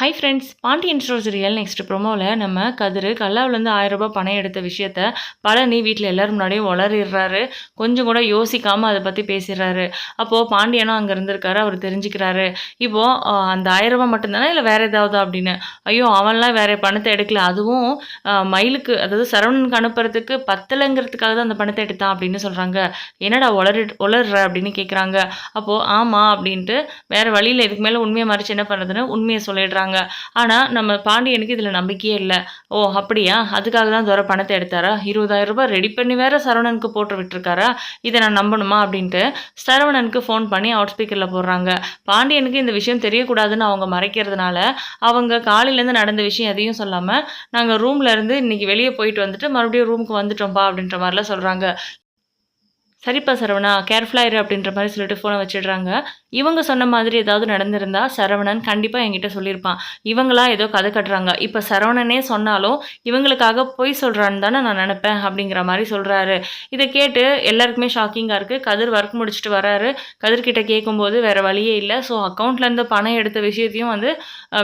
Hi friends, Pandian stores real next ப்ரோமோவில் நம்ம கதிர் கல்லாவிலேருந்து 1000 ரூபாய் பணம் எடுத்த விஷயத்த பழனி வீட்டில் எல்லோரும் முன்னாடியும் உளறிடுறாரு. கொஞ்சம் கூட யோசிக்காமல் அதை பற்றி பேசிடுறாரு. அப்போது பாண்டியனும் அங்கே இருந்திருக்காரு. அவர் தெரிஞ்சுக்கிறாரு. இப்போது அந்த 1000 ரூபாய் மட்டும்தானே இல்லை வேறு ஏதாவது அப்படின்னு. ஐயோ, அவன்லாம் வேறு பணத்தை எடுக்கல, அதுவும் மயிலுக்கு, அதாவது சரவணனுக்கு அனுப்புறதுக்கு பத்தலைங்கிறதுக்காக தான் அந்த பணத்தை எடுத்தான் அப்படின்னு சொல்கிறாங்க. என்னடா உளர்ற அப்படின்னு கேட்குறாங்க. அப்போது ஆமாம் அப்படின்ட்டு வேறு வழியில் இதுக்கு மேலே உண்மையை மறைச்சு என்ன பண்ணுறதுன்னு உண்மையை சொல்லிடுறாங்க. ஆனால் நம்ம பாண்டியனுக்கு இதில் நம்பிக்கையே இல்லை. ஓ அப்படியா, அதுக்காக தான் துரை பணத்தை எடுத்தாரா, 20,000 ரூபாய் ரெடி பண்ணி வேற சரவணனுக்கு போட்டு விட்டுருக்காரா, இதை நான் நம்பணுமா அப்படின்ட்டு சரவணனுக்கு ஃபோன் பண்ணி அவுட் ஸ்பீக்கரில் போடுறாங்க. பாண்டியனுக்கு இந்த விஷயம் தெரியக்கூடாதுன்னு அவங்க மறைக்கிறதுனால அவங்க காலையிலேருந்து நடந்த விஷயம் எதையும் சொல்லாமல் நாங்கள் ரூமில் இருந்து இன்னைக்கு வெளியே போயிட்டு வந்துட்டு மறுபடியும் ரூமுக்கு வந்துட்டோம்ப்பா அப்படின்ற மாதிரிலாம் சொல்கிறாங்க. சரிப்பா சரவணா, கேர்ஃபுல்லாக இரு அப்படின்ற மாதிரி சொல்லிட்டு ஃபோனை வச்சிடுறாங்க. இவங்க சொன்ன மாதிரி ஏதாவது நடந்திருந்தா சரவணன் கண்டிப்பாக என்கிட்ட சொல்லியிருப்பான். இவங்களா ஏதோ கதை கட்டுறாங்க. இப்போ சரவணனே சொன்னாலும் இவங்களுக்காக பொய் சொல்கிறான்னு தானே நான் நினப்பேன் அப்படிங்கிற மாதிரி சொல்கிறாரு. இதை கேட்டு எல்லாருக்குமே ஷாக்கிங்காக இருக்குது. கதிர் ஒர்க் முடிச்சுட்டு வராரு. கதிர்கிட்ட கேட்கும்போது வேறு வழியே இல்லை. ஸோ அக்கௌண்ட்லேருந்து பணம் எடுத்த விஷயத்தையும்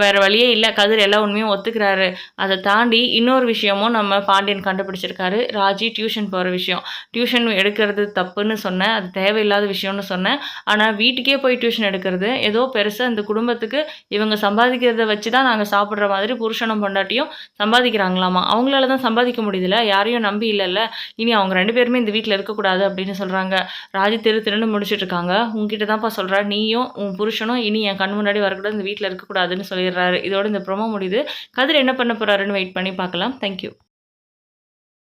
வேறு வழியே இல்லை. கதிர் எல்லா உண்மையும் ஒத்துக்கிறாரு. அதை தாண்டி இன்னொரு விஷயமும் நம்ம பாண்டியன் கண்டுபிடிச்சிருக்காரு. ராஜி டியூஷன் போகிற விஷயம். டியூஷன் எடுக்கிறது தப்புன்னு சொன்னேன், அது தேவையில்லாத விஷயம்னு சொன்னேன். ஆனால் வீட்டுக்கே போய் டியூஷன் எடுக்கிறது ஏதோ பெருசாக இந்த குடும்பத்துக்கு இவங்க சம்பாதிக்கிறத வச்சு தான் நாங்கள் சாப்பிட்ற மாதிரி புருஷனும் பொண்டாட்டியும் சம்பாதிக்கிறாங்களாமா. அவங்களால தான் சம்பாதிக்க முடியுதுல்ல, யாரையும் நம்பி இல்லைல்ல, இனி அவங்க 2 பேருமே இந்த வீட்டில் இருக்கக்கூடாது அப்படின்னு சொல்கிறாங்க. ராஜி திருன்னு முடிச்சுட்டு இருக்காங்க. உங்ககிட்ட தான்ப்பா சொல்கிறா, நீயும் உன் புருஷனும் இனி என் கண் முன்னாடி வரக்கூடாது, இந்த வீட்டில் இருக்கக்கூடாதுன்னு சொல்லிடுறாரு. இதோட இந்த ப்ரோமோ முடியுது. கதிர் என்ன பண்ண போகிறாருன்னு வெயிட் பண்ணி பார்க்கலாம். தேங்க்யூ.